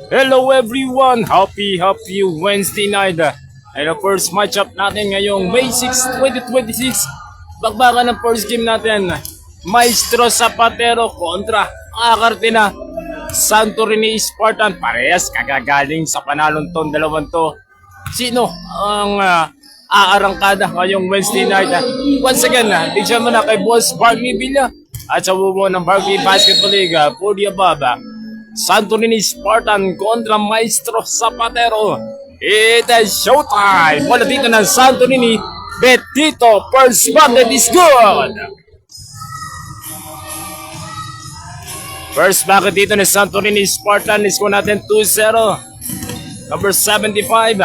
Hello everyone! Happy Wednesday night! Ay ang first matchup natin ngayong May 6, 2026. Bagbaga ng first game natin. Maestro Zapatero kontra Acartina Santorini Spartan. Parehas kagagaling sa panalong tong dalawang to. Sino ang aarangkada ngayong Wednesday night? Once again, bigyan mo na kay Boss Barkley Villa at sa bubo ng Barkley Basketball League for the above. Santorini Spartan kontra Maestro Zapatero. It is showtime! Bola dito ng Santorini. Betito, first bucket is good! First bucket dito ng Santorini Spartan. Score natin 2-0. Number 75,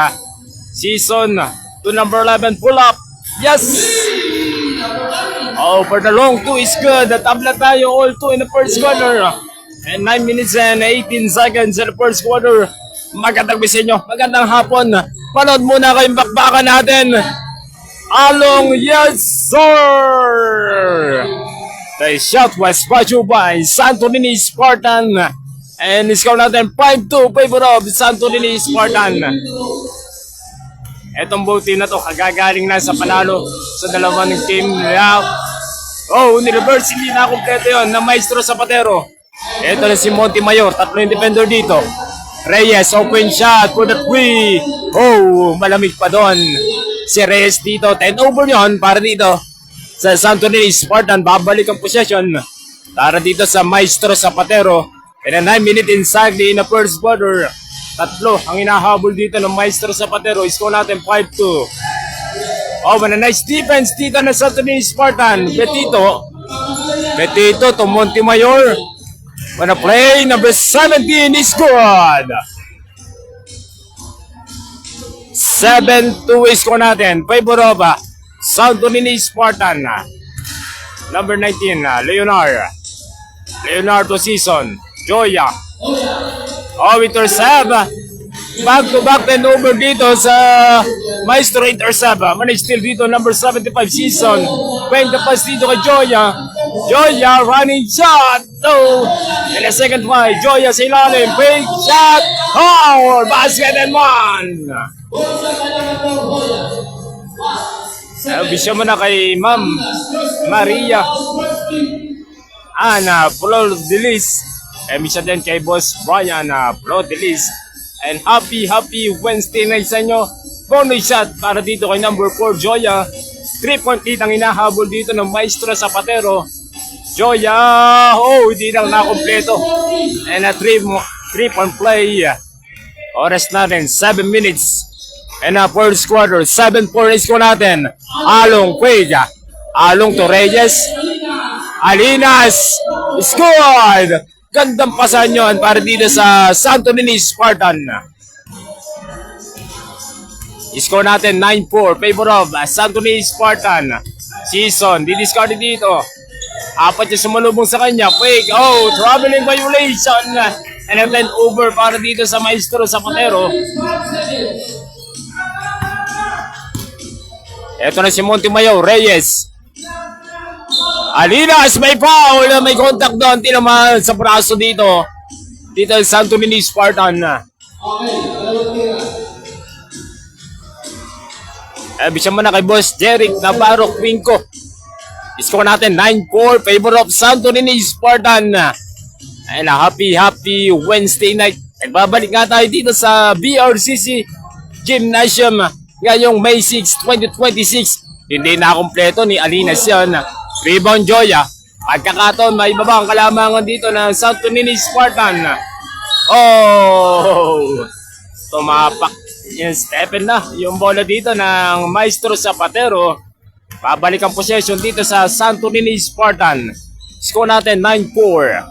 season to number 11, pull up. Yes! Oh, for the long two is good. Tabla tayo all two in the first quarter. And 9 minutes and 18 seconds in the first quarter. Magandang bisa nyo. Magandang hapon. Panood muna kayong bakbakan natin. Along, yes sir! The shot was brought to you by Santorini Spartan. And score natin 5-2 favor of Santorini Spartan. Etong bote na to kagagaling na sa panalo sa dalawang game. Oh, ni-reverse hindi na kompleto yun na Maestro Zapatero. Ito na si Montemayor, tatlo yung defender dito. Reyes, open shot for the three. Oh, malamig pa doon. Si Reyes dito, 10 over yon para dito sa Santorini Spartan. Babalik ang possession para dito sa Maestro Zapatero. And a 9 minute inside in the first quarter. Tatlo ang inahabol dito ng Maestro Zapatero. Score natin 5-2. Oh, man, a nice defense dito ng Santorini Spartan. Betito to Montemayor. Wanna play, number 17 is good. 7-2 score natin. Favor of Santorini Spartan. Number 19, Leonardo Season. Joya. Oh, intercept. Back to back and over dito sa Maestro intercept. Manage still dito, number 75 Season. Pwede pass dito kay Joya. Joya running shot. Oh, and a second try. Joya sa ilalim. Big shot. Oh, basket and one. Bisya mo na kay Ma'am Maria Ana Flor-Delis. Bisya din kay Boss Brian Flor-Delis. And happy Wednesday night sa inyo. Bonus shot para dito kay number 4 Joya. 3-point lead ang inahabol dito ng Maestro Zapatero. Joya, oh, hindi lang nakompleto. And a 3-point play. Oras natin, 7 minutes. And a first quarter, 7-4 score natin. Along Cuella. Along to Reyes. Alinas. Scored! Gandang pasan yun para dito sa Santorini Spartan. Score natin 9-4. Favor of Santorini Spartan. Season, didiscarded dito. Apat yung sumalubong sa kanya. Fake. Oh, traveling violation. And a 10 over para dito sa Maestro Zapatero. Ito na si Montemayor. Reyes. Alinas, may foul. May contact doon. Tinaman sa braso dito. Dito sa Santorini Spartan. Bisya mo na kay Boss Jeric Navarro Quinco. Score natin 9-4. Favor of Santorini Spartan. And a happy Wednesday night. Nagbabalik nga tayo dito sa BRCC Gymnasium ngayong May 6, 2026. Hindi na kompleto ni Alinas yun. Rebound Joya. Pagkakataon, may ibabang kalamangan dito ng Santorini Spartan. Oh! Tumapak. Yung Stephen na. Yung bola dito ng Maestro Zapatero. Pabalik ang possession dito sa Santorini Spartan. Score natin 9-4.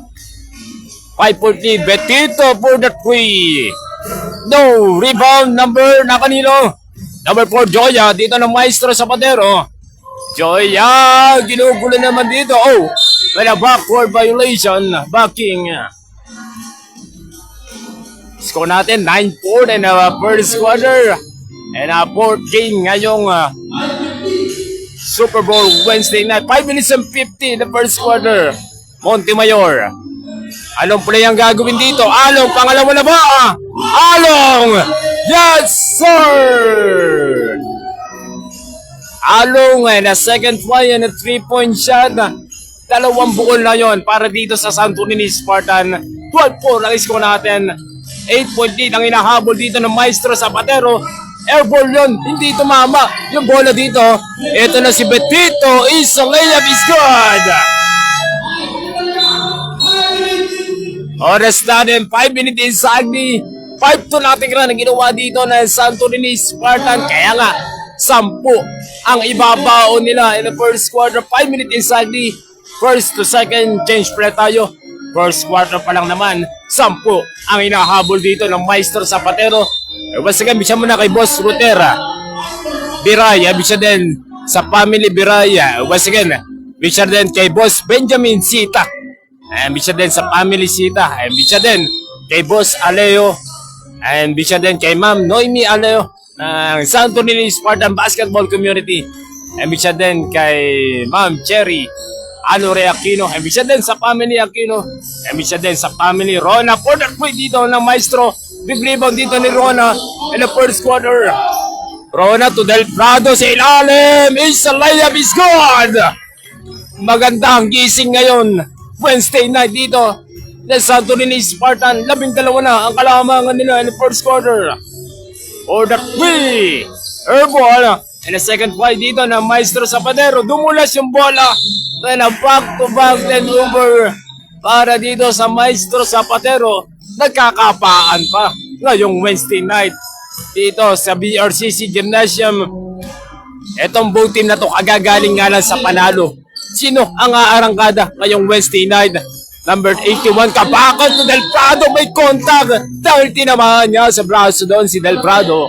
5-4 lead. Betito for the 3. No! Rebound number na kanino? Number 4 Joya. Dito ng Maestro Zapatero. Joya, ginugulo naman dito. Oh, may backward violation. Backing. Score natin 9-4 in the first quarter. And a 4th game ngayong Super Bowl Wednesday night. 5 minutes and 50 in the first quarter. Montemayor. Anong play ang gagawin dito? Along, pangalawa na ba? Along! Yes, sir! Along, na second try and a 3-point shot. Dalawang bukol na yon para dito sa Santo Niño Spartan. 12-4 ang score natin. 8-point lead ang inahabol dito ng Maestro Zapatero. Airball yun, hindi tumama yung bola dito. Ito na si Betito, isang layup is good. Oras natin, 5 minutes exactly. 5-2 natin na ginawa dito ng Santo Niño Spartan. Kaya nga, 10 ang ibabao nila in the first quarter. 5 minutes exactly. First to second, change play tayo. First quarter pa lang naman, 10 ang inahabol dito ng Maestro Zapatero. Once again, bisa mo na kay Boss Rutera Biraya, bisa din sa family Biraya. Once again, bisa din kay Boss Benjamin Sita. Bisa din sa family Sita. Bisa din kay Boss Aleo. And bisa din kay Ma'am Noemi Aleo ng Santo Niño Spartan Basketball Community. Bisa din kay Ma'am Cherry Alore Aquino. Bisa din sa family Aquino. Bisa din sa family Rona. For that point dito ng Maestro. Big rebound dito ni Rona in the first quarter. Rona to Del Prado sa ilalim. Is a layup is good. Maganda ang gising ngayon. Wednesday night dito. The Santo Niño Spartan. 12 na ang kalamangan nila in the first quarter. For the 3. Airball. And the second play dito ng Maestro Zapatero. Dumulas yung bola. Then a back-to-back turnover para dito sa Maestro Zapatero. Nagkakapaan pa ngayong Wednesday night dito sa BRCC Gymnasium. Etong both team na to kagagaling nga lang sa panalo. Sino ang aarangkada ngayong Wednesday night? Number 81, kabakat to Del Prado, may contact dahil tinamahan niya sa braso doon si Del Prado.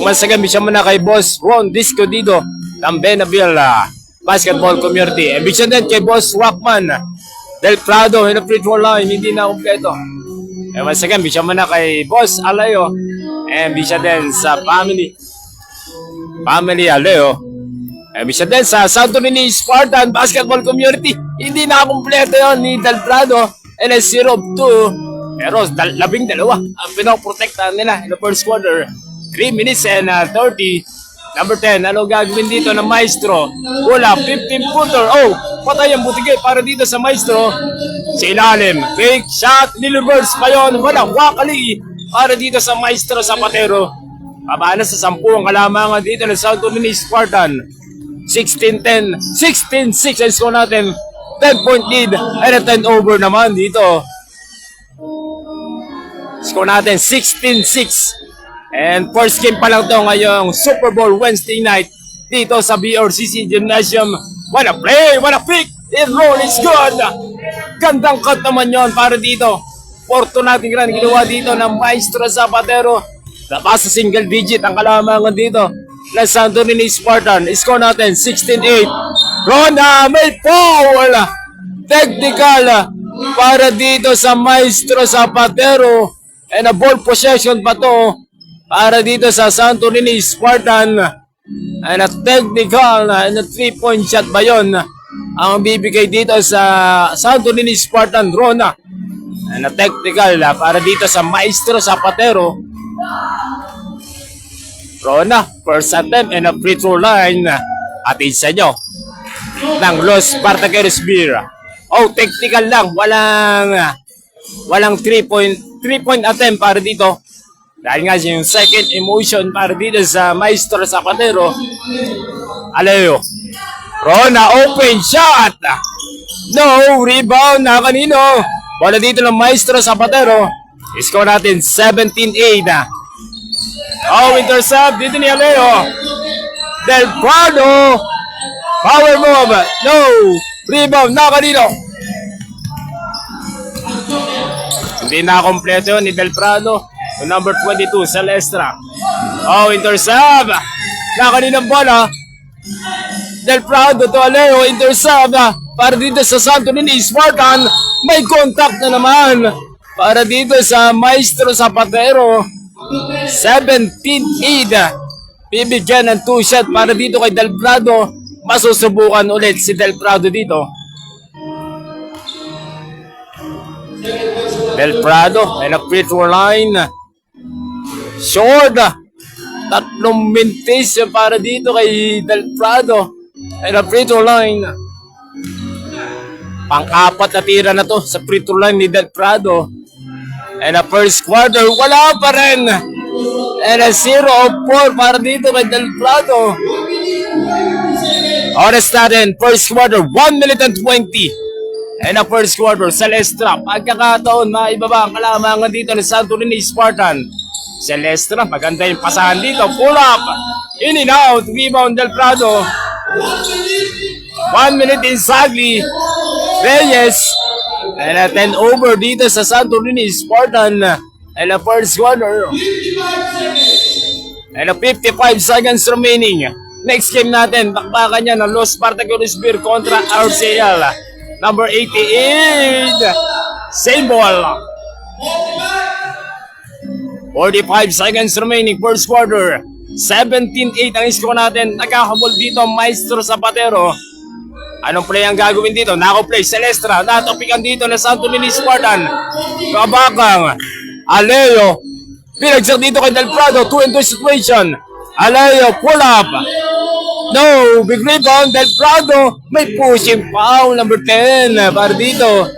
Once again, bisa mo na kay Boss Ron Disco dito ng Benaville Basketball Community. Bisa din kay Boss Rockman Del Prado in the free throw line, hindi na kompleto. Once again, bisa mo na kay Boss Alayo. And bisa din sa family Aleo. Bisa din sa Santo Niño Spartan Basketball Community. Hindi na kompleto yun ni Del Prado. And a 0-2. Pero 12 ang pinoprotektahan nila in the first quarter. 3 minutes and 30. Number 10, ano gagawin dito ng Maestro? Wala, 15-footer. Oh, patay ang butigay para dito sa Maestro. Sa ilalim, fake shot, niliverse pa yun. Walang wakali para dito sa Maestro Zapatero. Pabana sa 10 ang kalamangan dito ng Santo Niño Spartan. 16-10, 16-6 ang score natin. 10-point lead and a 10 over naman dito. Score natin 16-6. And first game pa lang to ngayong Super Bowl Wednesday night dito sa BRCC Gymnasium. What a play! What a pick! It roll is good! Gandang cut naman yon para dito. Porto natin gran ginawa dito ng Maestro Zapatero. Tapos sa single digit ang kalamangan dito ng Santo Niño Spartan. Score natin 16-8. Rona may foul! Technical para dito sa Maestro Zapatero. And a ball possession pa to para dito sa Santo Niño Spartan. And a technical and a 3-point shot ba yun ang bibigay dito sa Santo Niño Spartan, Rona. And a technical para dito sa Maestro Zapatero. Rona, first attempt and a free throw line. Atin sa inyo ng Los Partaqueros Beer. Oh, technical lang. Walang 3-point attempt para dito. Dahil nga yung second emotion para dito sa Maestro Zapatero. Aleo. Rona, open shot. No, rebound na kanino. Bola dito ng Maestro Zapatero. Score natin 17-8. Oh, intercept dito ni Aleo. Del Prado. Power move. No, rebound na kanino. Hindi na kompleto yun ni Del Prado. Number 22, Celestra. Oh, intercept. Na kaninang bola. Del Prado to Aleo, intercept. Para dito sa Santo Niño Spartan. May contact na naman. Para dito sa Maestro Zapatero. 17-8. Bibigyan ng 2 shot para dito kay Del Prado. Masusubukan ulit si Del Prado dito. Del Prado, and a free throw line. Short. 3 minutes para dito kay Del Prado. And a free throw line. Pang-apat na tira na to sa free throw line ni Del Prado. And a first quarter, wala pa rin. And a 0 of 4 para dito kay Del Prado. Oras natin, first quarter, 1 minute and 20. And a first quarter, Celestra. Pagkakataon, maibaba ang kalamangan dito ni Santorini Spartan. Celestra, maganda yung pasahan dito. Pull up, in and out, rebound Del Prado. 1 minute exactly. Reyes. And a 10 over dito sa Santorini Spartan. And a first quarter. And a 55 seconds remaining. Next game natin, bakbakan niya ng Los Spartaculos Beer kontra RCL. Number 88. Same ball. 45 seconds remaining, first quarter. 17-8 ang score natin. Nagkakabol dito, Maestro Zapatero. Anong play ang gagawin dito? Nako-play, Celestra. Natopikan dito na Santorini Spartan. Kabakang. Aleo. Pinagsak dito kay Del Prado. 2-2 situation. Aleo, pull up. No, big rebound. Del Prado. May pushing foul. Number 10. Para dito.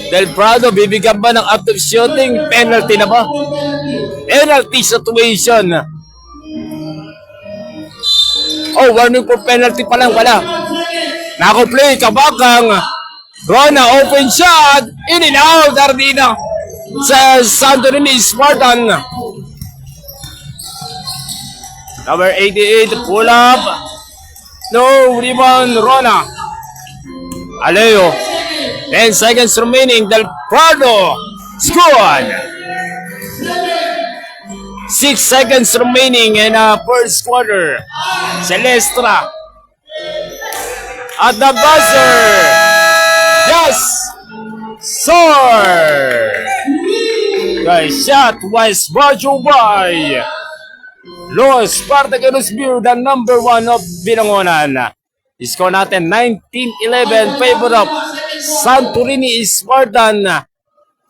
Del Prado, bibigyan ba ng out of shooting? Penalty na ba? Penalty situation. Oh, warning for penalty pa lang pala. Nako-play, Kabakang. Rona, open shot. In and out, Ardina. Sa Santorini Spartan. Number 88, pull up. No, rebound, Rona. Aleo. 10 seconds remaining. Del Prado scored. 6 seconds remaining in first quarter. Celestra at the buzzer. Yes, sir. The shot was brought you by Los Spartaculos Beer, the number 1 of Binangonan. Score natin 19-11 favor of Santorini Spartan.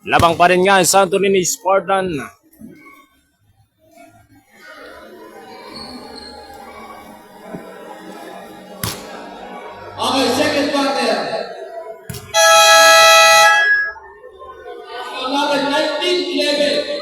Labang pa rin nga Santorini Spartan. Okay, second quarter. Natin 19-11.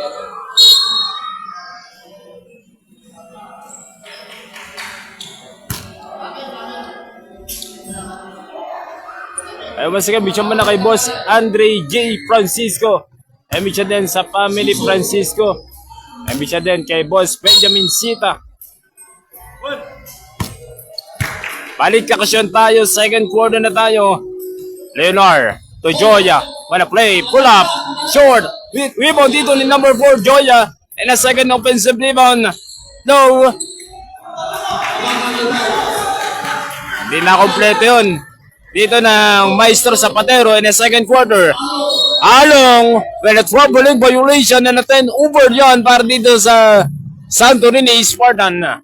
Ay, masika, bityan mo na kay Boss Andre J. Francisco. Ay, bityan din sa Family Francisco. Ay, bityan din kay Boss Benjamin Sita. Balik kakasyon tayo. Second quarter na tayo. Leonard to Joya. Wanna play. Pull up. Short. Rebound dito ni number 4 Joya. And a second offensive rebound. No. Hindi na kompleto yun. Dito ng Maestro Zapatero in the second quarter. Along, well, a troubling violation and a 10 over yan para dito sa Santorini Spartan.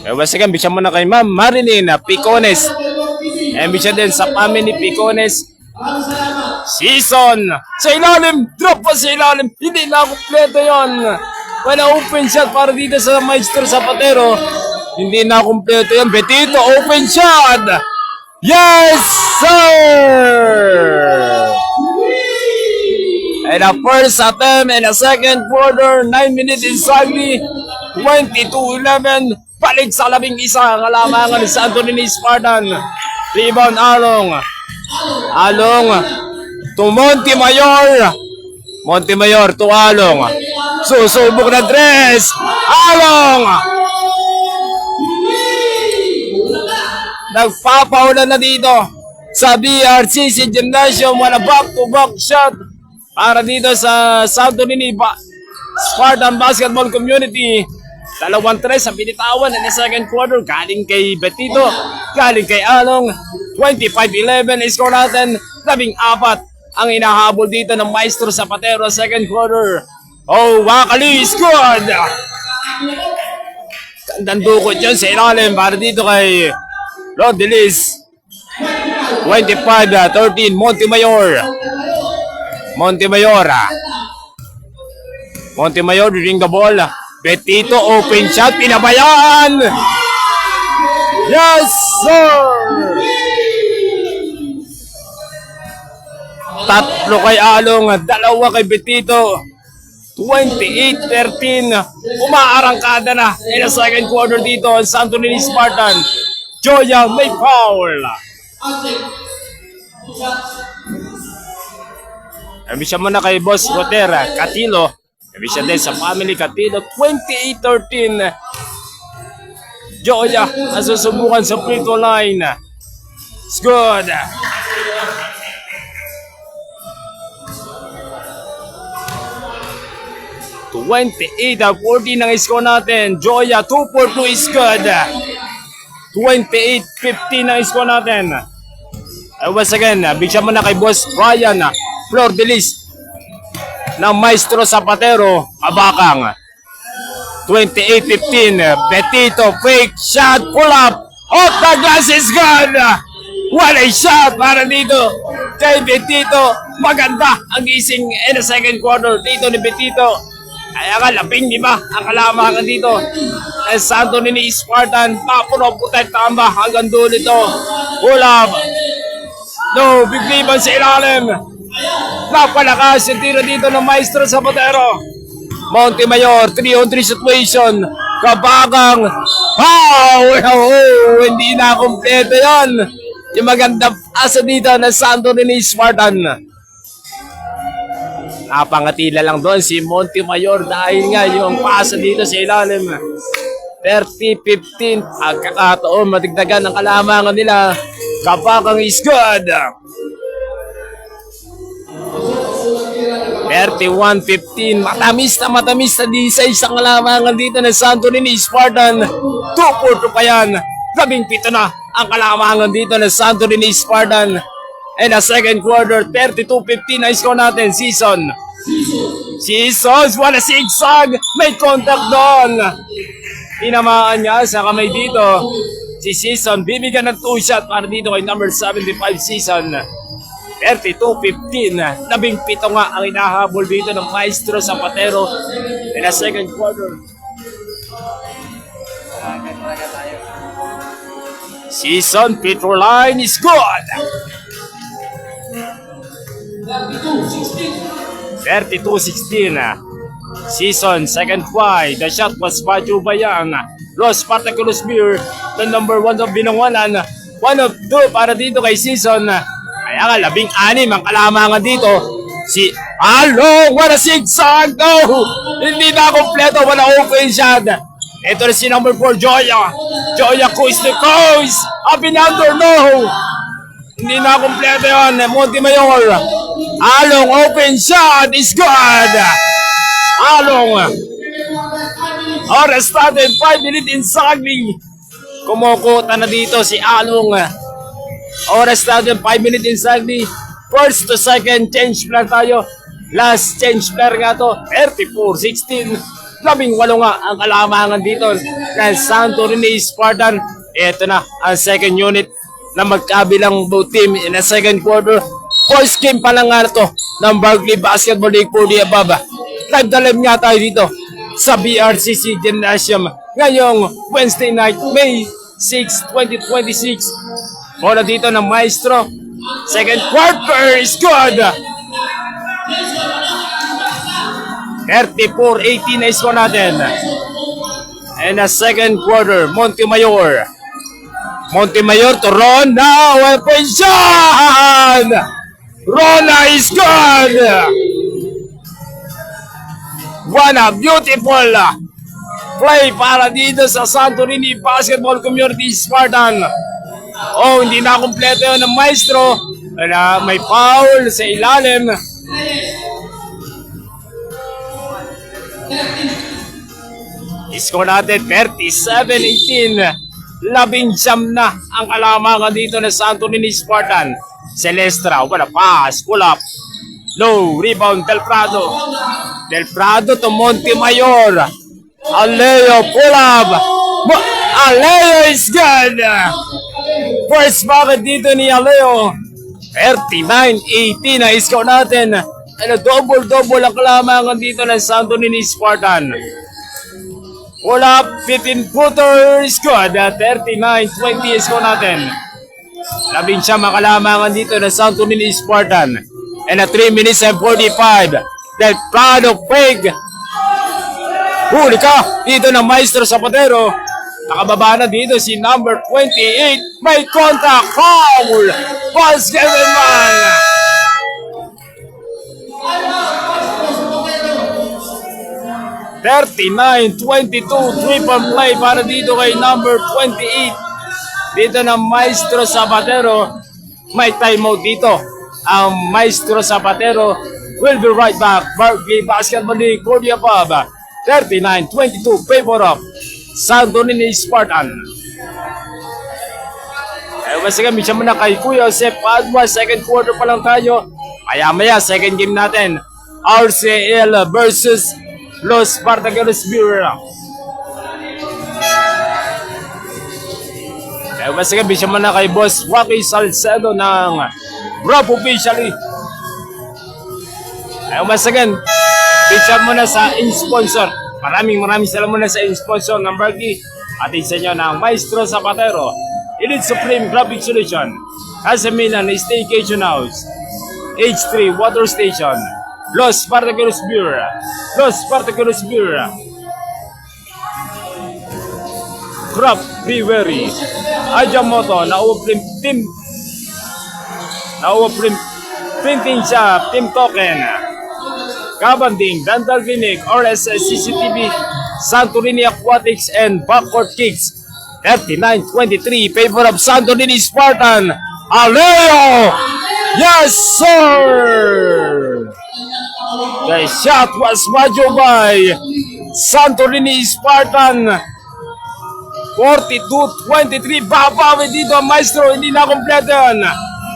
Wasikan, bisya mo na kay Ma'am Marilyn Picones. And bisya din sa Family Picones. Season! Sa ilalim! Drop pa sa ilalim! Hindi na kompleto yon. Wala open shot para dito sa Maestro Zapatero. Hindi na kompleto yan. Betito, open shot! Yes, sir! And a first attempt and a second quarter. 9 minutes exactly. 22-11. Balik sa 11 kalamangan ni Santorini Spartan. Rebound Along. Along to Montemayor. Montemayor to Along. Susubok na dress. Along. Nagpapaulan na dito sa BRCC Gymnasium. Wala back-to-back shot para dito sa Santorini Spartan Basketball Community. 2-3 ang binitawan in the second quarter. Galing kay Betito. Galing kay Along. 25-11 score natin. 14 ang inahabol dito ng Maestro Zapatero second quarter. Oh, Wakali scored! Gandang dukot yun sa ilalim para dito kay Rodelis. 25-13, Montemayor. Montemayor, ring the ball. Betito, open shot, pinabayaan. Yes, sir! Tatlo kay Along, dalawa kay Betito. 28-13, umaarangkada na in the second quarter dito ang Santo Niño Spartan. Joya may foul. Nabisya mo na kay Boss Rotera, Catilo. Nabisya din sa family Catilo, 28-13. Joya ang susubukan sa free throw line. It's good. (28-14) ang score natin. Joya, 2 for 2 is good. 28-15 ang score natin. Once again, big shot muna kay Boss Brian Flor de Lis ng Maestro Zapatero, Abakang. 28-15, Betito, fake shot, pull up, off the glass is good. What a shot para dito kay Betito. Maganda ang gising in the second quarter dito ni Betito. Kaya nga, laping, di ba? Ang kalamangan dito. Ang Santo Niño Spartan, papuno, protect, tamba, hanggang dulo ito. Pull up. No, bigliban sa ilalim. Napalakas yung tiro dito ng Maestro Zapatero. Montemayor, 3-on-3 situation. Kabagang, hindi na kompleto yan. Yung magandang asa dito ng Santo Niño Spartan. Napangatila lang doon si Montemayor dahil nga yung pasa dito sa ilalim. 30-15, pagkakataon matigdagan ng kalamangan nila. Kapakang is good. 31-15, matamis na di sa isang kalamangan dito ng Santo Niño Spartan. 2-4 pa yan. 17 na ang kalamangan dito ng Santo Niño Spartan. And the second quarter, 32-15 na score natin. Seasons, wala zigzag. May contact doon. Tinamaan niya sa kamay dito. Si Season, bibigyan ng 2 shot para dito kay number 75 Season. 32-15. 17 nga ang inahabol dito ng Maestro Zapatero in the second quarter. Season, free throw line is good. 32-16. Season, second try. The shot was Pacho Bayan. Los Spartaculus Beer, the number 1 of Binangonan. 1 of 2 para dito kay Season. Kaya nga, 16 ang kalamangan dito. Si Along, wala zigzag. No! Hindi na kompleto, wala open shot. Ito na si number 4, Joya. Joya, coast to coast. Abinandor, no! Hindi na kompleto yun. Montemayor. Along, open shot is good. Along. Oras natin, 5 minutes in saging. Kumukuta na dito si Along. Oras natin, 5 minutes in saging. First to second, change player tayo. Last change player nga to, 34-16. 18 nga ang kalamangan dito ng Santo Niño Spartan. Ito na ang second unit na magkabilang both team in the second quarter. First game pa lang nga to ng Barkley Basketball League for the above. Live na live nga tayo dito sa BRCC Gymnasium ngayong Wednesday night, May 6, 2026. Bola dito ng Maestro. Second quarter is good. 34-18 na score natin. And the second quarter, Montemayor to Rona. One-point shot! Rona is good! What a beautiful play para dito sa Santo Niño Basketball Community Spartan. Oh, hindi na kompleto yun ng Maestro. May foul sa ilalim. Score natin 37-18. 19 na ang kalamangan dito ng Santo Niño Spartan. Celestra, wala pass, pull up. Low, rebound, Del Prado to Montemayor. Aleo, pull up. Aleo is good. First bucket dito ni Aleo. 39-18 na score natin. Ano, double-double ang kalamangan dito ng Santo Niño Spartan. Wala 15-footer squad. 39-20 score natin. 11 makalamangan dito ng Santo Niño Spartan. And 3 minutes and 45. Del Prado Peg. Huli ka dito ng Maestro Zapatero. Nakababa na dito si number 28. May contact foul. Pass given man. 39-22, triple play para dito kay number 28. Dito ng Maestro Zapatero. May timeout dito. Ang Maestro Zapatero will be right back. Barkley Basketball League, Cordia Pub. 39-22, favor of Santo Niño Spartan. Basta kami siya muna kay Kuya Joseph Padua. Second quarter pa lang tayo. Maya-maya, second game natin. RCL versus Los Spartaculos Bureau. Basta kami siya muna kay Boss Joaquin Salcedo ng Bravo Officially. Basta again, picture muna sa in-sponsor. Maraming salamat muna sa in-sponsor ng Berkey. At isa nyo ng Maestro Zapatero, Elite Supreme Graphic Solution, Casaminan Staycation House, H3 Water Station, Los Spartaculos Bureau, Los Spartaculos Bureau, Craft Brewery, Ajamoto, Printing Shop, Team Token, Kabanding, Dental Clinic, RSS CCTV, Santorini Aquatics, and Backcourt Kicks. 39-23, favor of Santorini Spartan. Aleo! Yes, sir! The shot was majo by Santorini Spartan. 42-23, babawi dito ang Maestro, hindi na kompleto yun.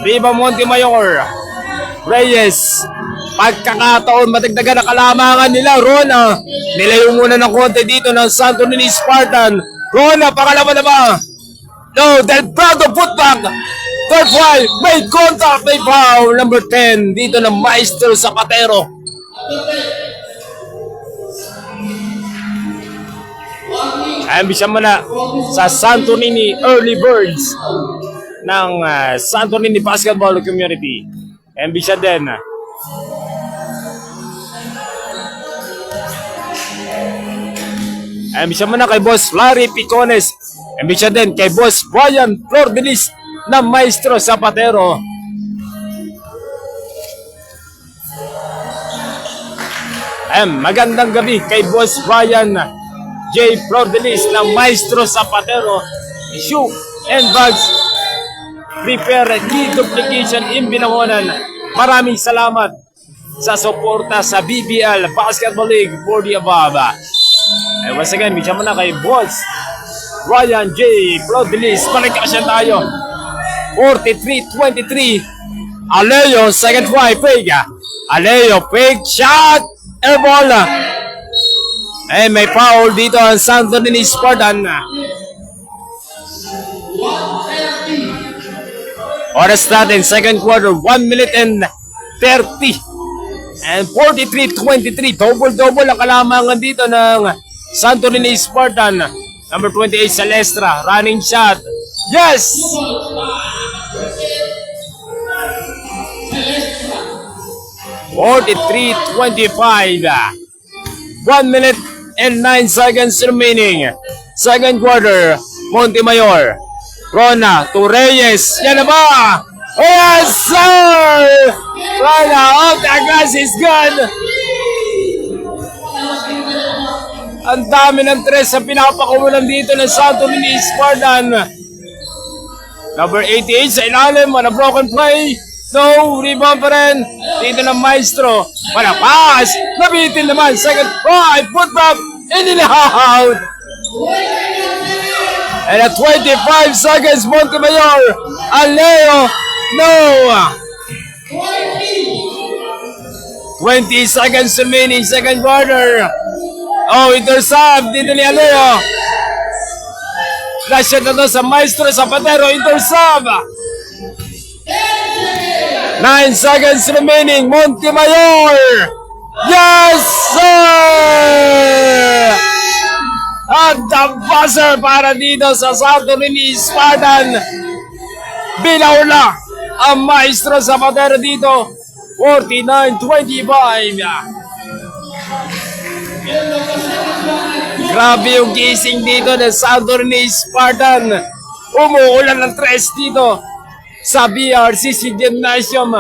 Riva Montemayor, Reyes, pagkakataon, matagdagan na kalamangan nila. Rona, nilayo muna ng konti dito ng Santo Niño Spartan. Rona, pangalawa na ba? No, Del Prado putback. Third five, may contact, may foul. Number 10, dito ng Maestro Zapatero. Ambisyan mo na sa Santo Niño Early Birds ng Santo Niño Basketball Community. Ambisyan din. Ambisyan mo na kay Boss Larry Picones. Ambisyan din kay Boss Brian Flordelis ng Maestro Zapatero. Magandang gabi kay Boss Brian J. Flordelis ng Maestro Zapatero. Shoe and bags prepare duplication in Binangonan. Maraming salamat sa suporta sa BBL Basketball League for the above. Once again, bigyan mo na kay Boss Ryan J. Flordelis. Balikasyan tayo. 43-23. Aleo, second try, fake. Aleo, fake shot. Airball. May foul dito ang Santo Niño Spartan. Oras natin, second quarter, 1 minute and 30. And 43-23, double-double ang kalamangan dito ng Santo Niño Spartan. Number 28, Celestra, running shot. Yes! 43-25. 1 minute and 9 seconds remaining. Second quarter, Montemayor. Rona to Reyes. Yan na ba? Yes, sir! Rona off the glass is good. Ang dami ng tres sa pinapakumulan dito ng Santo Niño Spartan. Number 88 sa ilalim on a broken play. No, rebound pa rin. Dito ng Maestro. Malapas. Nabitin naman. Second try. Putback. In and out. And at 25 seconds, Montemayor. Aleo. No. 20 seconds remaining. Second quarter. Oh, intercept. Dito ni Aleo. Flash shot na to sa Maestro Zapatero. Intercept. 9 seconds remaining. Montemayor. Yes, sir! At the buzzer para dito sa Santorini Spartan. Binawla ang Maestro Zapatero dito. 49-25. Grabe yung gising dito ng Santorini Spartan. Umuulan ng tres dito sa BRCC Gymnasium.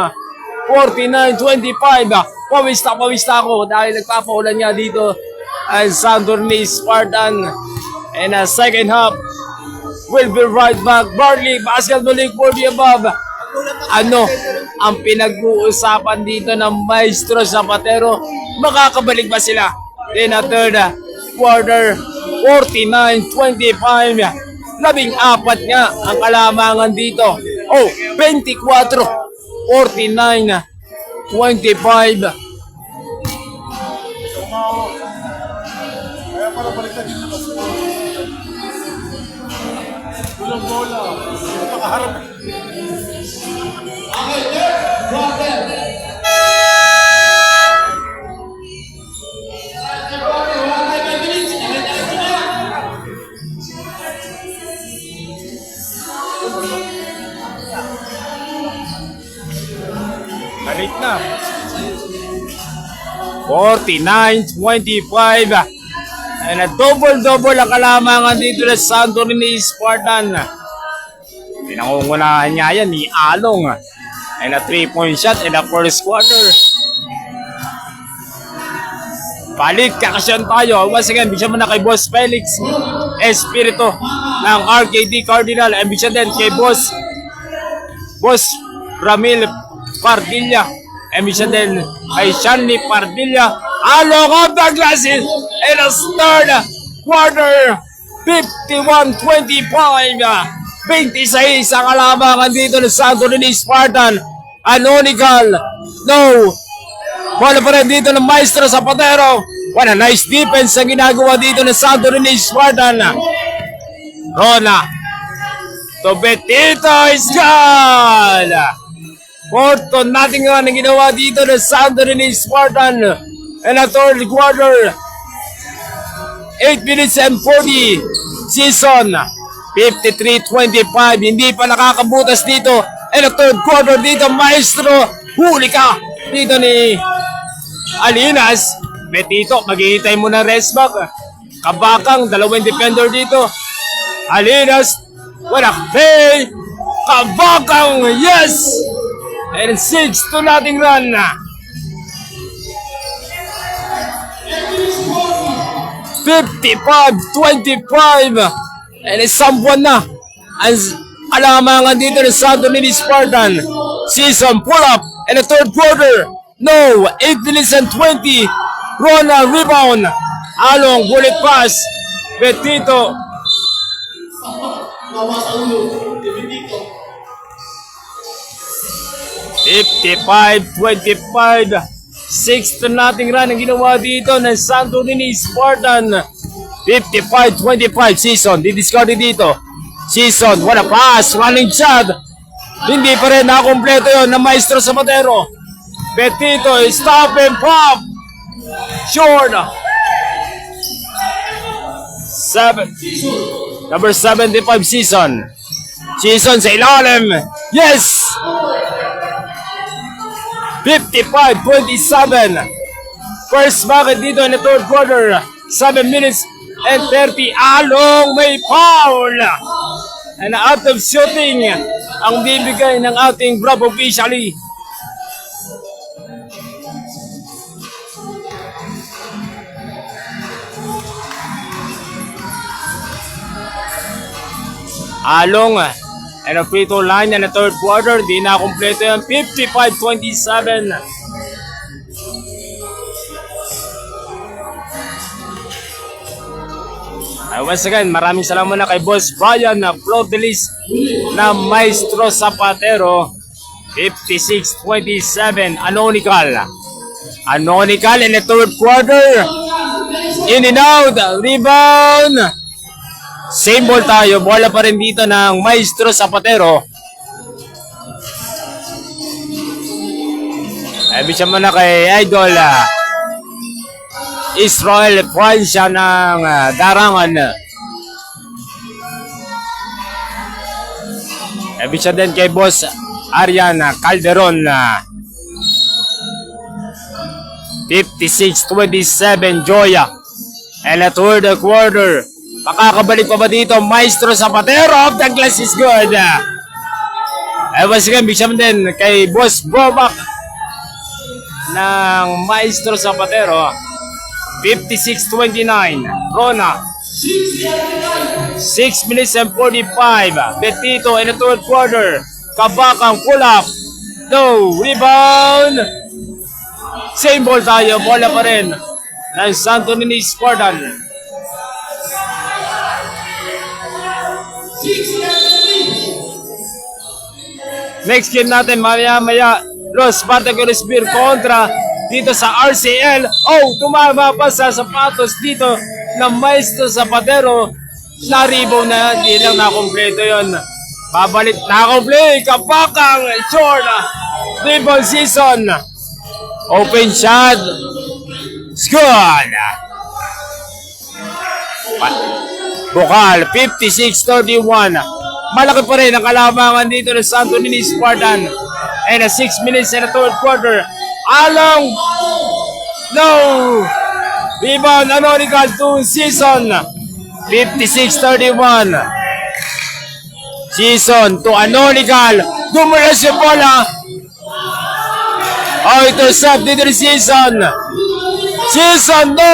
49-25. Pawis na ako dahil nagpapaulan nga dito ang Santorini Spartan. And a second half, we'll be right back. Barley Basketball League for the above. Ano ang pinag-uusapan dito ng Maestro Zapatero? Makakabalik ba sila? Then a third quarter, 49-25. 14 nga ang kalamangan dito. Oh, 24, 49, 25. Kaya para baliktad yung labas mo. Walang bola. Makaharap. Okay, third quarter. Balik na. 49-25. And a double-double ang kalamangan dito na Santorini Spartan. Pinangungunahan niya yan ni Along. And a 3-point shot in the first quarter. Balik kakasyan tayo. Once again, bigyan mo na kay Boss Felix Espirito ng RKD Cardinal. And bigyan din kay Boss Ramil Pardilla. And bigyan din kay Shanley Pardilla. Along of the glasses in the third quarter. 51-25. 26 ang kalamangan dito ng Santorini Spartan. Anonical. No. Wala pa rin dito ng Maestro Zapatero. What a nice defense ang ginagawa dito ng Santorini Spartan. Rona. Tobetito is gone. Porto natin nga ang ginawa dito ng Santorini Spartan. And a third quarter. 8 minutes and 40. Season. 53-25. Hindi pa nakakabutas dito. And a third quarter dito. Maestro. Huli ka. Dito ni Alinas. Betito, maghihintay mo ng rest back. Kabakang, dalawang defender dito. Alinas. Wala play. Kabakang. Yes. And 6 to nothing run. 55-25. And isang buwan na ang alamangan dito ng Santorini Spartan. Season pull-up and the third quarter. No, 8 minutes and 20. Rona rebound. Along bullet pass. Betito. Mama sa ulo. Dito. 55-25. 6 to nothing run ang ginawa dito ng Santorini Spartan. 55-25 Season. Didiscarded dito. Season. What a pass. Running shot. Hindi pa rin nakakompleto yun ng Maestro Zapatero. Betito. Stop and pop. Short. 7. Number 75 Season. Season sa ilalim. Yes! 55-27. First bucket dito in the third quarter. 7 minutes and 30. Along may foul. And out of shooting ang bibigay ng ating Bravo officially. Along and a free throw line in the third quarter. Di na kompleto yan. 55-27. Once again, maraming salamat na kay Boss Brian na Flodelis na Maestro Zapatero. 56-27. Anonical. Anonical in the third quarter. In and out. Rebound. Same ball tayo. Bola pa rin dito ng Maestro Zapatero. Ibig siya muna kay Idol Israel Francia ng Darangan. Ibig siya din kay Boss Arian Calderon. 56-27 Joya. And a third quarter. Makakabalik pa ba dito? Maestro Zapatero of the glass is good. Once again, big shout din kay Boss Bobak ng Maestro Zapatero. 56-29 Rona. 6 minutes and 45. Betito in the third quarter. Kabakang pull up. No. Rebound. Same ball tayo. Bola pa rin ng Santo Niño Spartan. Next game natin maya-maya. Los Batangas Beer kontra dito sa RCL. Oh, tumama pa sa sapatos dito ng Maestro Zapatero. Na-rebound na, hindi lang nakompleto yun. Babalik, nakomplete. Kapakang short. Rebound season. Open shot. Score. Bukal, 56-31. Malaki pa rin ang kalamangan dito ng Santo Niño Spartan. And 6 minutes in the third quarter. Along. No. Rebound, Anonical to Season. 56-31. Season to Anonical. Gumula si bola. Oh, intercept dito ni Season. Season, no.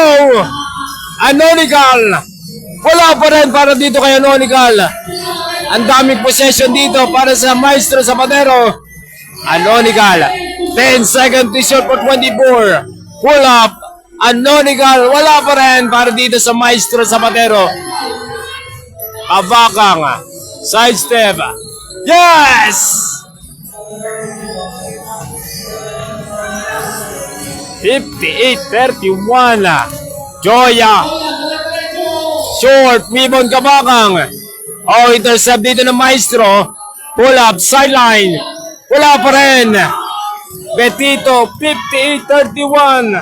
Anonical. Wala pa rin para dito kay Anonical. Ang daming possession dito para sa Maestro Zapatero. Anonical. 10 seconds to shot for 24. Pull up. Anonical. Wala pa rin para dito sa Maestro Zapatero. Abakang. Side step. Yes! 58-31. Joya. Short. Rebound Kabakang. Oh, intercept dito ng Maestro. Pull up. Sideline. Wala pa rin. Betito. 58-31.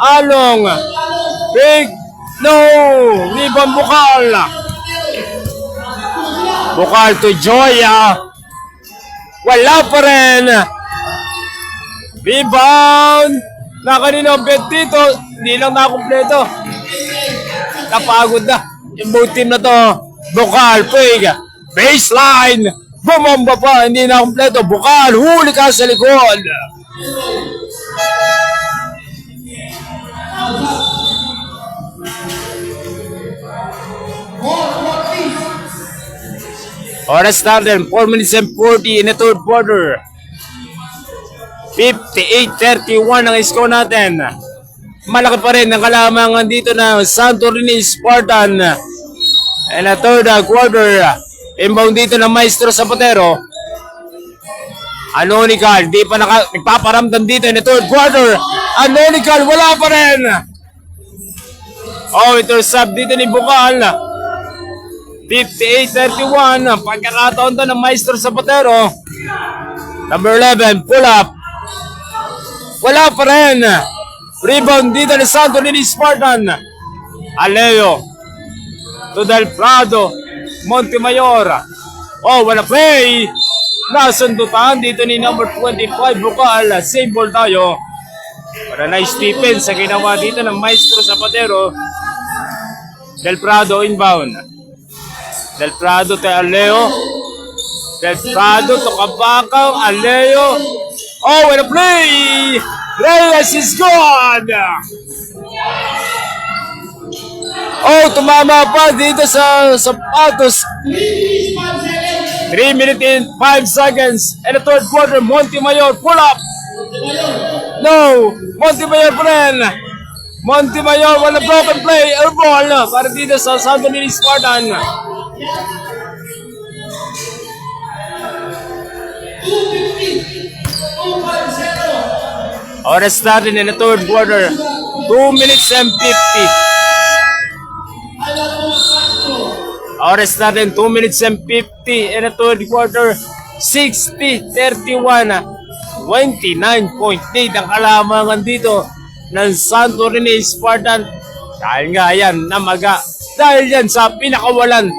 Along. Big. No. Rebound Bukal. Bukal to Joya. Wala pa rin. Rebound. Na kanina Betito. Hindi lang nakumpleto. Napagod na. Yung both team na to. Bukal, Pig, baseline, bumamba pa, hindi na kompleto. Bukal, huli ka sa likod. Oras natin, 4 minutes and 40 in the third quarter. 58-31 ang score natin. Malaki pa rin ang kalamangan dito ng Santo Niño Spartan. And a third quarter, inbound dito ng Maestro Zapatero. Anonical, di pa nagpaparamdam dito in the third quarter. Anonical, wala pa rin. Oh, intercept dito ni Bukal. 58-31, pagkakataon to ng Maestro Zapatero. Number 11, pull up. Wala pa rin. Rebound dito ni Santo Niño Spartan. Aleo. To Del Prado, Montemayor. Oh, wala play. Nasundutan dito ni number 25, Bukal. Save ball tayo. Para nice defense sa ginawa dito ng Maestro Zapatero. Del Prado inbound. Del Prado to Aleo. Del Prado to Kabakang. Aleo. Oh, wala play. Reyes is good. Oh, tumama pa dito sa sapatos. 3 minutes and 5 seconds. And the third quarter, Montemayor, pull up. No, Montemayor pa rin. Montemayor, wala broken play. Air ball para dito sa Santo Niño Spartan. Oras natin in the third quarter. 2 minutes and 50. Oras natin 2 minutes and 50 in the third quarter. 60-31. 29.8 ang kalamangan dito ng Santorini Spartan. Dahil nga yan, namaga. Dahil yan sa pinakawalan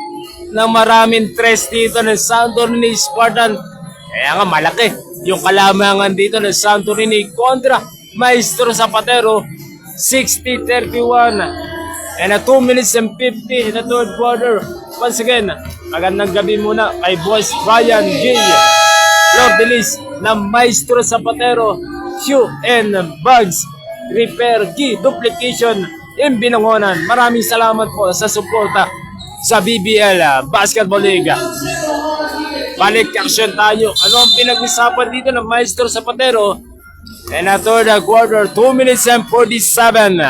ng maraming tres dito ng Santorini Spartan. Kaya nga malaki yung kalamangan dito ng Santorini kontra Maestro Zapatero. 60-31. And 2 minutes and 50 in the third quarter. Once again, magandang gabi muna kay Boss Brian J. Lord Delis ng Maestro Zapatero Shoe and Bags Repair Key Duplication in Binangonan. Maraming salamat po sa suporta sa BBL Basketball League. Balik action tayo. Ano ang pinag-usapan dito ng Maestro Zapatero? And a third quarter, 2 minutes and 47.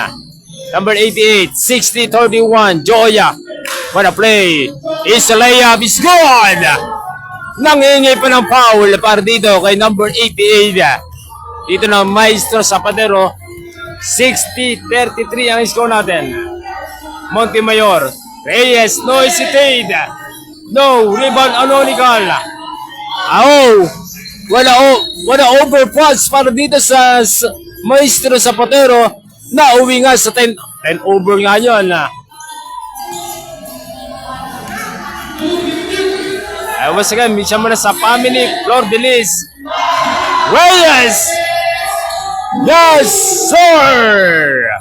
Number 88, 60-31, Joya. What a play. Is a layup, is good. Nangingi pa ng foul para dito kay number 88. Dito na Maestro Zapatero. 60-33 ang score natin. Montemayor. Reyes, no hesitate. No, rebound Anonical. Wala overpass para dito sa Maestro Zapatero. Nauwi nga sa 10 over nga yun. Once again, minsan mo na sa family, Flor Delis. Reyes! Yes, sir!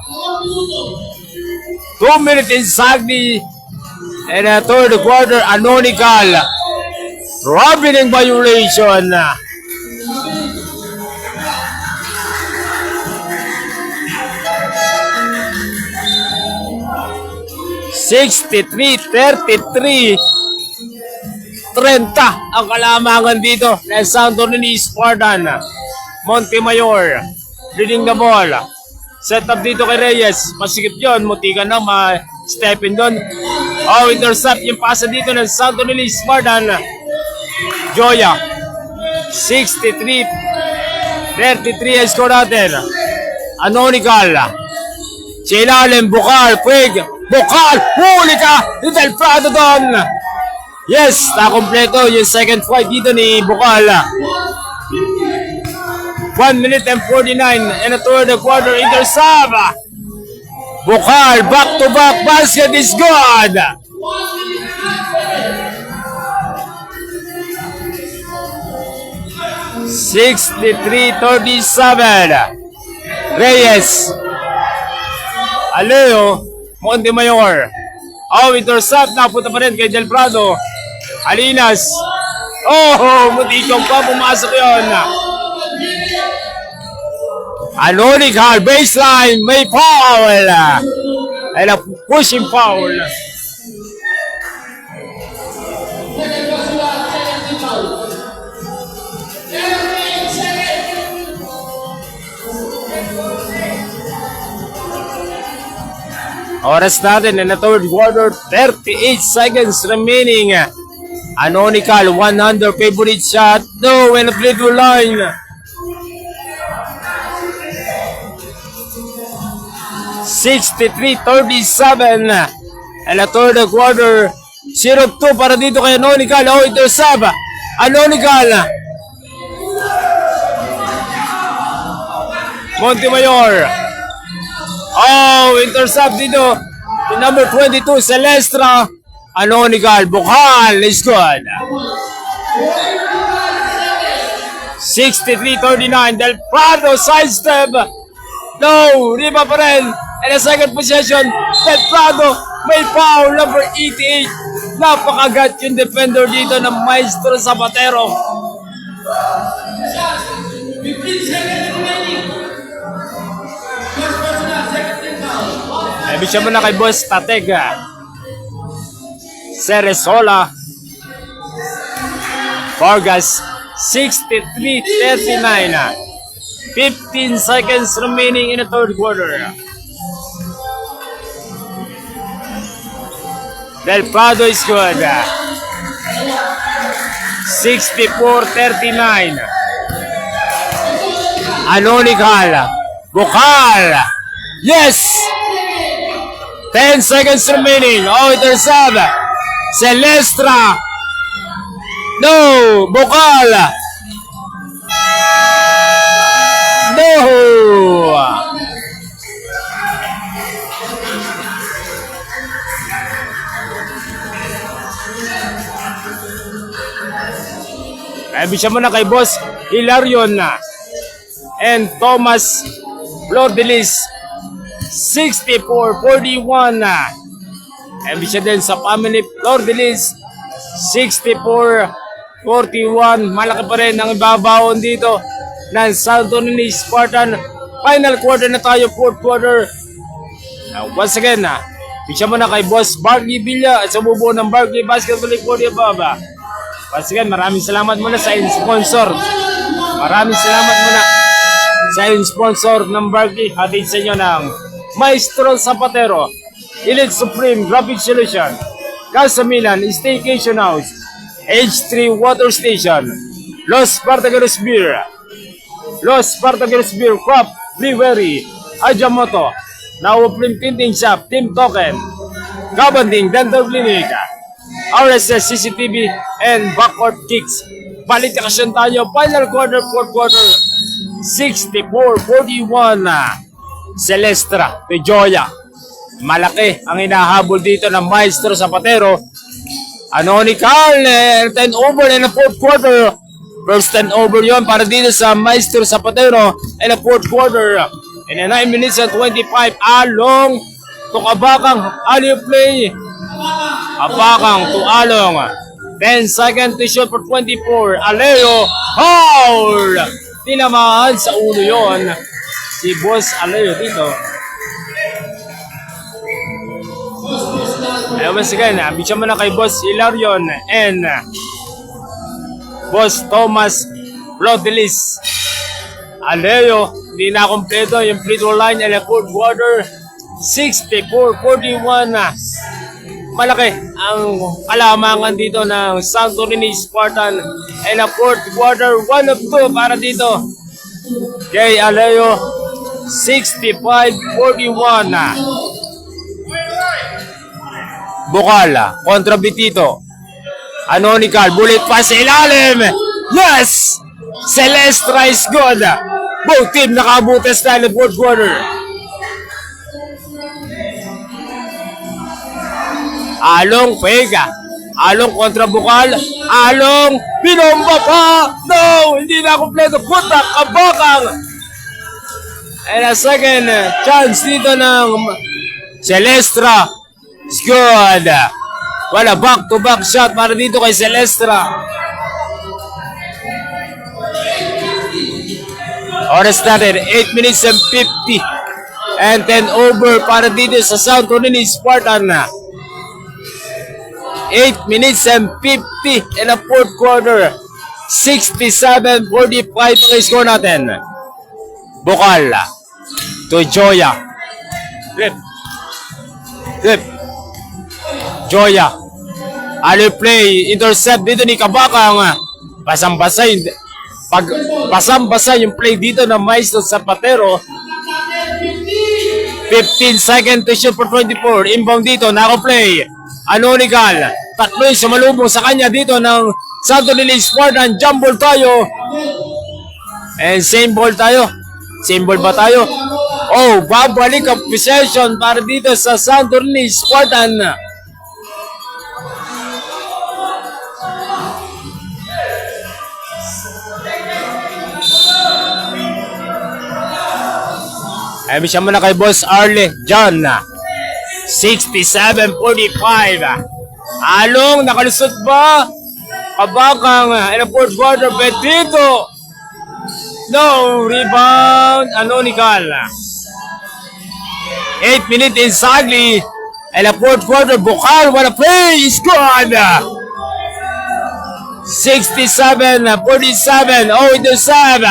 2 minutes exactly. And a third quarter, Anonical. Robbing violation. $63-33. 30 ang kalamangan dito ng Santorini Spartan. Montemayor leading the ball. Set up dito kay Reyes. Masikip yun. Muntikan na ma-step in doon. Intercept yung pasa dito ng Santorini Spartan. Joya. 63-33 ang score natin. Anonical. Chilalim, Bukal, Puig. Bukal! Huli ka! Del Prado doon! Yes! Nakompleto yung second fight dito ni Bukal. 1 minute and 49 and a third quarter intercept. Bukal, back-to-back basket is good! $63-37. Reyes. Aleo. Montemayor. Intercept. Napunta pa rin kay Del Prado. Alinas. Mutikong pa. Pumasok yun. Anonical. Baseline. May foul. And a pushing foul. Oras natin in the third quarter, 38 seconds remaining. Anonical, 100 favorite shot. No, and a play to line. $63-37. And the third quarter, 0-2 para dito kay Anonical. Intercept. Anonical. Montemayor. Intercept dito. Number 22, Celestra. Anonical. Bukal is good. 63-39. Del Prado sidestep. No, riba pa rin. And a second possession. Del Prado may foul. Number 88. Napakagat yung defender dito ng Maestro Zapatero. 15 seconds remaining. Ibig siya muna kay Boss Tatega. Ceresola. Vargas. 63-39. 15 seconds remaining in the third quarter. Del Prado is good. 64-39. Anonical. Bukal. Yes! 10 seconds remaining. Intercept. Celestra. No. Bukal. No. Bisya mo na kay Boss Hilarion and Thomas Flordelis 64-41. Bisya din sa family Flordelis 64-41. Malaki pa rin ang ibabaon dito ng Santo Niño Spartan. Final quarter na tayo, fourth quarter. Once again, bisya mo na kay Boss Barky Villa at sa bubuo ng Barky Basketball League for the Baba. Once again, maraming salamat muna sa sponsor. Maraming salamat muna sa sponsor ng Barky. Hatid sa inyo ng Maestro Zapatero, Elite Supreme Graphic Solution, Casa Milan Staycation House, H3 Water Station, Los Partagueros Beer, Los Partagueros Beer Craft Brewery, Ajamoto, Now Printing Shop, Team Token, Kabanding Dental Clinic, RSS CCTV, and Backward Kicks. Balitakasyon tayo, final quarter, fourth quarter, 64-41. Celestra de Joya. Malaki ang hinahabol dito ng Maestro Zapatero. Anonical, 10 over in the fourth quarter. First 10 over yon para dito sa Maestro Zapatero in the fourth quarter. In the 9 minutes and 25, Along to Kabakang, alley play. Kabakang to Along. 10 seconds to shoot for 24. Aleo, foul! Tinamaan sa ulo yon si Boss Aleo dito. Once again, bisya mo na kay Boss Hilarion and Boss Thomas Flordelis. Aleo, hindi na kompleto yung free throw line in the fourth quarter. 64-41. Malaki ang kalamangan dito ng Santo Niño Spartan in the fourth quarter. 1 of 2 para dito kay Aleo. 65-41. Bukal kontra Bitito. Anonical, bullet pass sa ilalim. Yes! Celestra is good. Both team nakabutas na in the fourth quarter. Along pega. Along kontra Bukal. Along binomba pa. No! Hindi na kompleto. Putak Kabakang. And a second chance dito ng Celestra. It's good. Wala, back-to-back shot para dito kay Celestra. Oras natin, 8 minutes and 50. And 10 over para dito sa Santo Niño Spartan. 8 minutes and 50 in the fourth quarter. 67-45 ang score natin. Bukal to Joya. Flip. Joya. Alley play. Intercept dito ni Kabakang. Basang-basa yung play dito ng Maestro Zapatero. 15 seconds to shoot for 24. Inbound dito. Nako-play. Anonical. Tatlo yung sumalubong sa kanya dito ng Santo Niño Spartan. Jump ball tayo. And same ball tayo. Same ball ba tayo? Oh, babalik ang possession para dito sa Santo Niño Spartan. Ay, bisya mo na kay Boss Arle John. 67-45. Along, nakalusot ba? Kabakang in the fourth quarter. Betito. No, rebound. Anonical. 8 minutes exactly. In the fourth quarter, Bukal, what a play. It's good. 67-47. Oh, ito sab.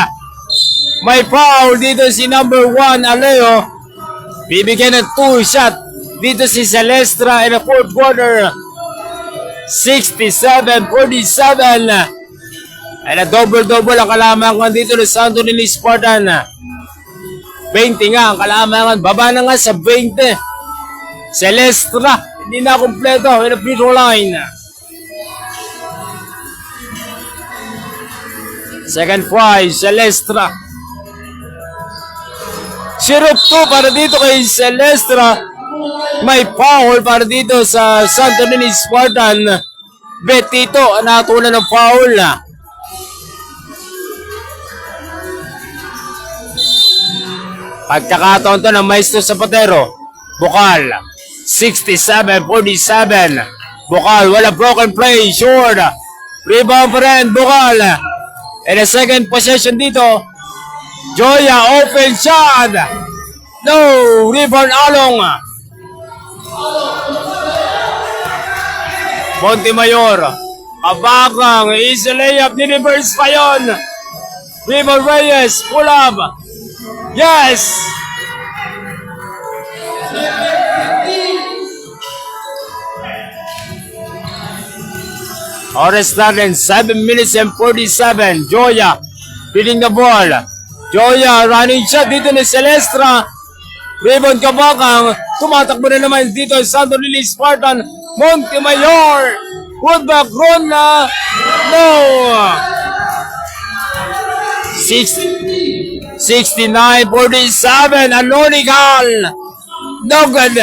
May foul dito si number 1, Aleo. Bibigyan ng 2 shot dito si Celestra in the fourth quarter. 67-47. Ay na double-double ang kalamangan dito ng Santo Niño Spartan. 20 nga ang kalamangan. Baba na nga sa 20. Celestra, Hindi na kompleto in the free throw line. Second try, Celestra. 0-2 para dito kay Celestra. May foul para dito sa Santo Niño Spartan. Betito, natulan ng foul. Pagkakataon to ng Maestro Zapatero. Bukal, 67-47. Bukal, wala broken play, short. Rebound pa rin, Bukal. And the second possession dito, Joya, open shot. No, rebound Along. Montemayor, kabakang, easy layup, ni-reverse pa yun. Rebound Reyes, pull up. Yes! Oras natin, 7 minutes and 47. Joya, feeding the ball. Joya, running shot dito ni Celestra. Rebound kabakang, tumatakbo na naman dito Santo Niño Spartan. Montemayor, putback, Rona, no! 69-47, Alonical, no good.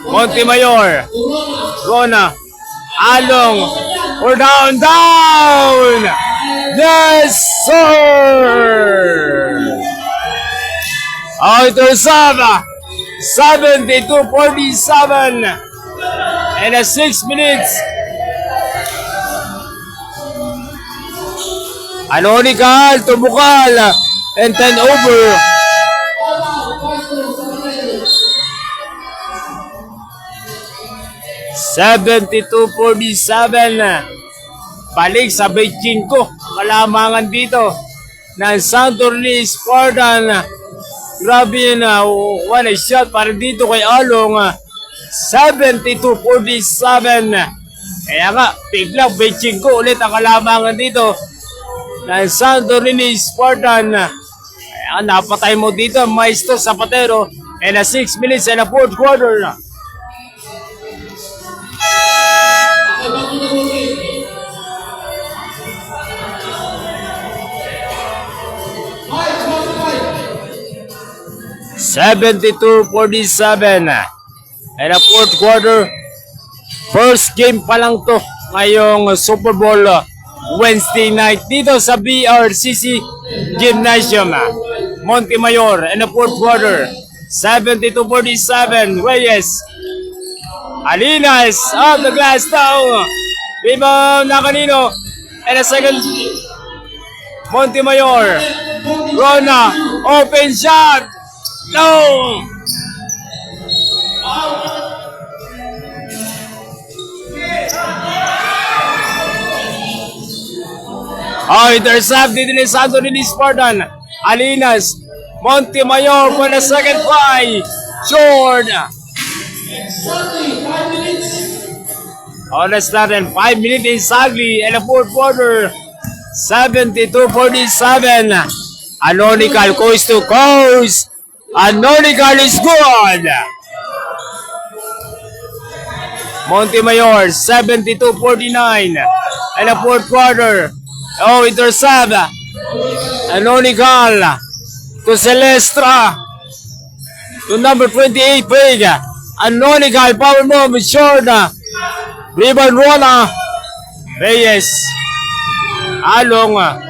Montemayor, Rona, Along, or down! Yes, sir! Outer Saba, 72-47, and 6 minutes. Alonical to Bukal, and 10 over. (72-47) balik sa Beijing ko. Kalamangan dito ng Santo Niño Spartan. Grabe yun na. One shot para dito kay Along. 72-47. Kaya nga, biglang Beijing ko ulit ang kalamangan dito ng Santo Niño Spartan. Kaya napatay mo dito Maestro Zapatero. And 6 minutes and a fourth quarter. (72-47) and a fourth quarter. First game pa lang to ngayong Super Bowl Wednesday night dito sa BRCC Gymnasium. Montemayor in the fourth quarter. 72-47. Reyes, Alinas off the glass down. Rebound na kanino. And a second, Montemayor. Rona, open shot. No! Oh, intercept dito ni Santo Niño Spartan. Alinas, Montemayor for the second try. Short. Oras natin, 5 minutes exactly in the fourth quarter. 72-47. Alonical coast to coast. Alonical is good. Montemayor, 72-49. In the fourth quarter. Oh, intercept. Alonical to Celestra. To number 28, Pig. Alonical, power move, short. Rebound Rona. Reyes. Along.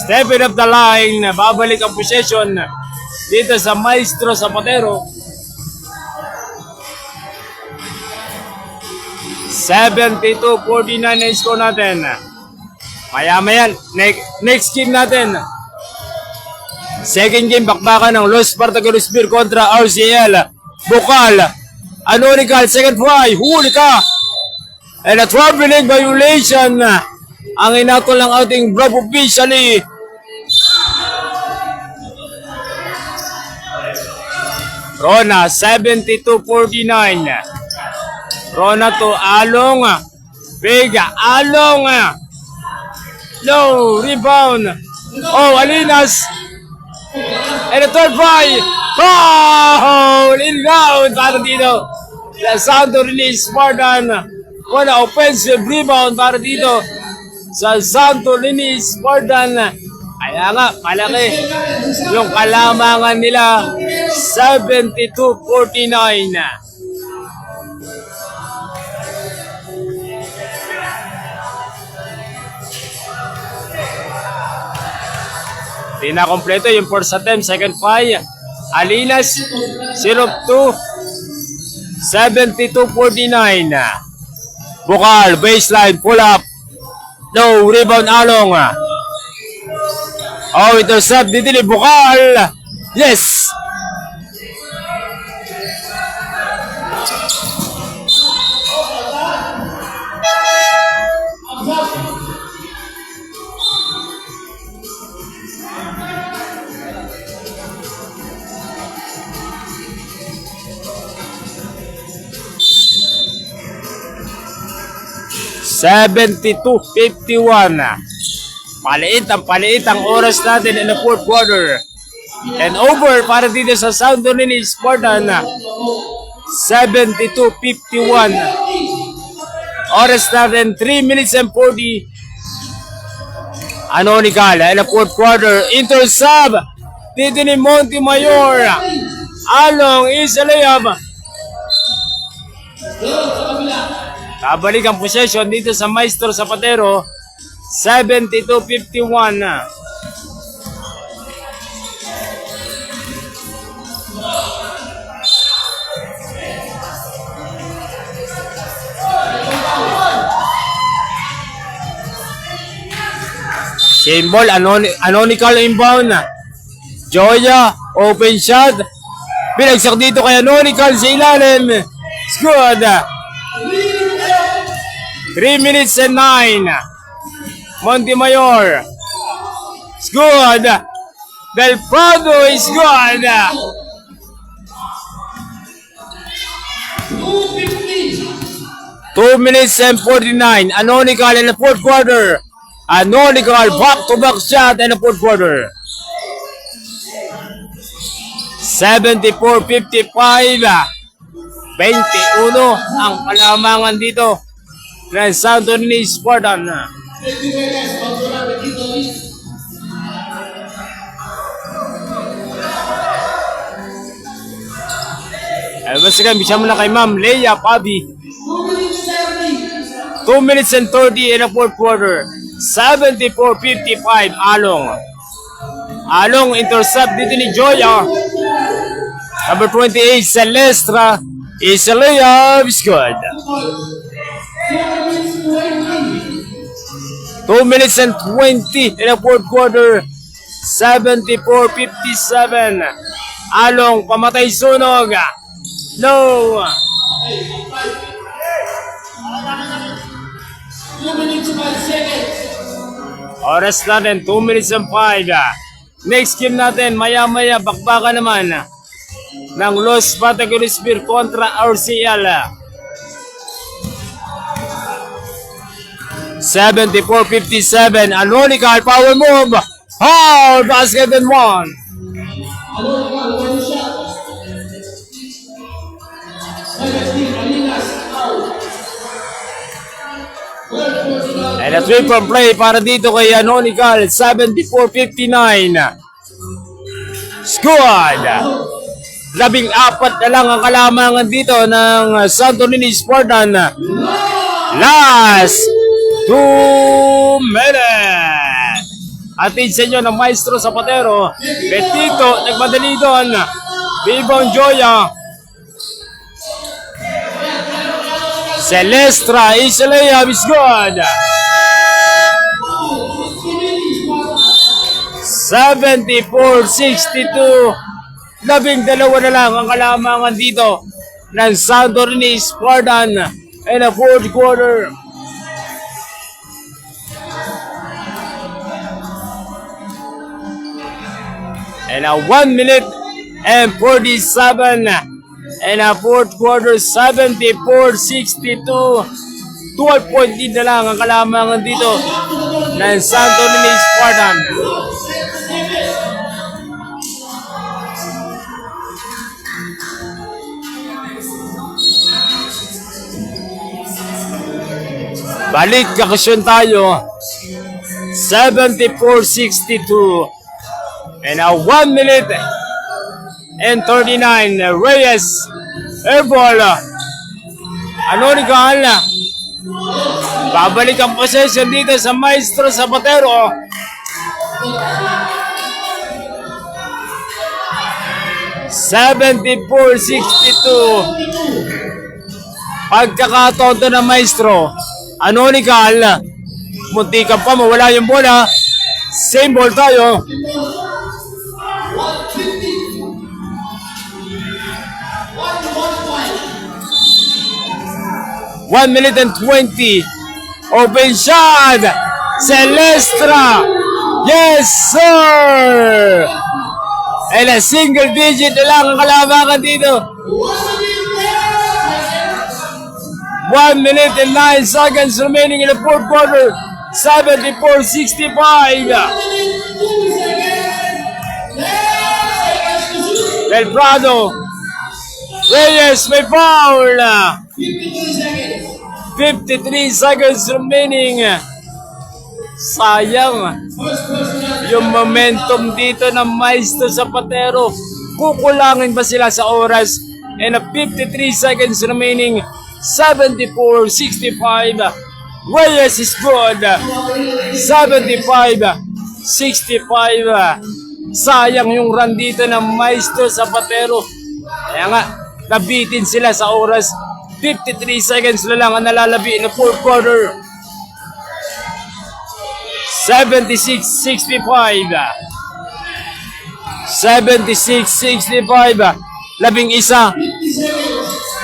Stepping up the line. Babalik ang possession dito sa Maestro Zapatero. 72-49 na score natin. Maya-maya, next game natin. Second game, bakbakan ng Los Spartaculos Beer kontra RCL. Bukal. Alonical, second try. Huli ka. And a traveling violation. Ang inatol ng ating bravo officially. Rona, 72-49. Rona to Along. Vega, Along. No, rebound. Oh, Alinas. And the third try. Oh! Inbound para dito. Sa Santo Niño Spartan. Wala offensive rebound para dito. Sa Santo Niño Spartan. Kaya nga, malaki yung kalamangan nila. 72-49. Di na kompleto yung first attempt, second five. Alinas, 0-2. 72-49. Bukal, baseline, pull up. No, rebound Along. Oh, intercept dito ni Bukal. Yes! (72-51). Paliit ang oras natin in the fourth quarter. And over para dito sa Santo Niño Spartan. 72-51. Oras natin 3 minutes and 40. Anonical in the fourth quarter. Intercept dito ni Montemayor. Along is a layup. Kabalik ang possession dito sa Maestro Zapatero. 72-51. Shane Ball, Anonical inbound. Joya, open shot. Binagsak dito kay Anonical sa ilalim. It's good. 3 minutes and 9. Montemayor. It's good. Del Prado is good. 2 minutes and 49. Anonical in the fourth quarter. Anonical back-to-back shot in the fourth quarter. 74-55. 21 ang kalamangan dito ng Santo Niño Spartan. Ay, basta kami siya muna kay Ma'am Leia Pabi. 2 minutes and 30 in the fourth quarter. 74-55 Along. Along intercept dito ni Joya. Number 28 Celestra is a layup. Is good. 2 minutes and 20 in the fourth quarter. 74-57. Along pamatay sunog. No. 2 minutes 5 seconds. Oras natin 2 minutes and 5. Next game natin maya-maya bakbaka naman ng Los Batagones Beer kontra RCL. 74-57. Anonical power move. Oh, basket and one. Anonical, one shot. 17, Alinas, out. And a three-point play para dito kay Anonical. 74-59. Squad. 14 na lang ang kalamangan dito ng Santo Niño Spartan. Last 2 minutes. Atid sa inyo ng Maestro Zapatero. Betito, nagmadali doon. Rebound Joya. Celestra is a layup, is good. 74-62. 12 na lang ang kalamangan dito ng Santo Niño Spartan in the fourth quarter. And a 1 minute and 47 and a fourth quarter. 74-62. 12 point lead na lang ang kalamangan dito ng Santo Niño Spartan. Balik kakasyon tayo. 74-62. And now 1 minute and 39. Reyes. Airball. Anonical. Babalik ang possession dito sa Maestro Zapatero. Pagkakataon to ng Maestro. Anonical. Munti ka pa, mawala yung bola. Same ball tayo. 1 minute and 20. Open shot. Celestra. Yes, sir. And a single digit na lang ang kalabakan dito. 1 minute and 9 seconds remaining in the fourth quarter. 74-65. Del Prado. Reyes may foul. 53 seconds remaining. Sayang. Yung momentum dito ng Maestro Zapatero. Kukulangin ba sila sa oras? And 53 seconds remaining. 74-65. Reyes is good. 75-65. Sayang yung run dito ng Maestro Zapatero. Kaya nga, nabitin sila sa oras. 53 seconds na lang ang nalalabi in the fourth quarter. 76-65. 76-65. 11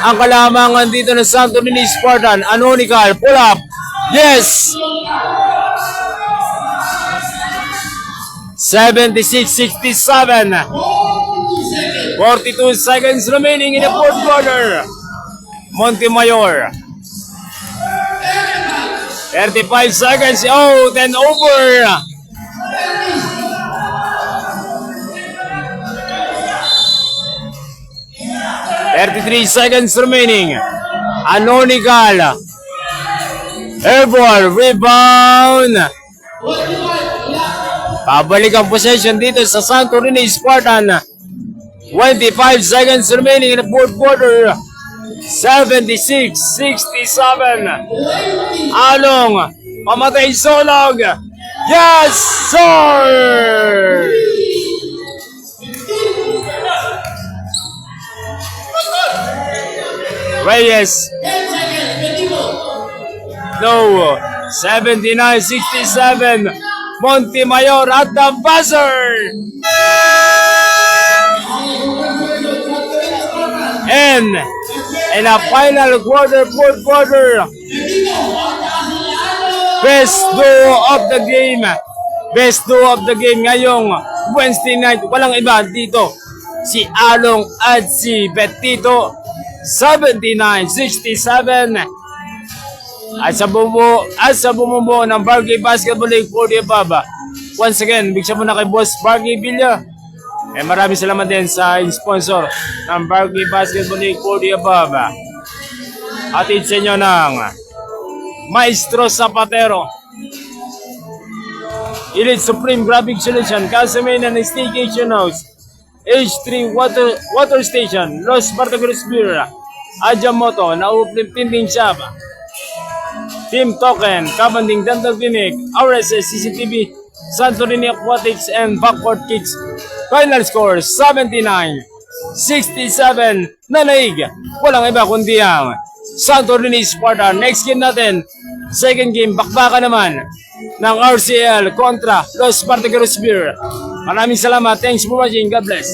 ang kalamangan dito ng Santo Niño Spartan. Anonical, pull up. Yes! 76-67. 42 seconds remaining in the fourth quarter. Montemayor. 35 seconds. Oh, then over. .33 seconds remaining. Anonical. Airball. Rebound. Pabalik ang possession dito sa Santo Niño Spartan. 25 seconds remaining in the fourth quarter. 76-67. Along. Pamatay Solog. Yes, sir! Reyes. No. 79-67. Montemayor at the buzzer. And in a final quarter, fourth quarter, best duo of the game. Best duo of the game ngayong Wednesday night. Walang iba dito. Si Along at si Betito. 79-67. At sa bumubuo ng Barangay Basketball League for the above. Once again, big shout muna kay Boss Barangay Villa. Maraming salamat din sa sponsor ng Barangay Basketball League for the above. Atid sa inyo ng Maestro Zapatero, Elite Supreme Graphic Solution, Casamina and Staycation House, H3 Water Station, Los Bartagros Beer, Ajamoto, Nauplim Printing Shop, Team Token, Kabanding Dental Clinic, RSS CCTV, Santorini Aquatics and Backward Kicks. Final score 79-67. Nanaig. Walang iba kundi ang Santorini Spartan. Next game natin, second game, bakbaka naman ng RCL kontra Los Bartagros Beer. Maraming salamat. Thanks for watching. God bless.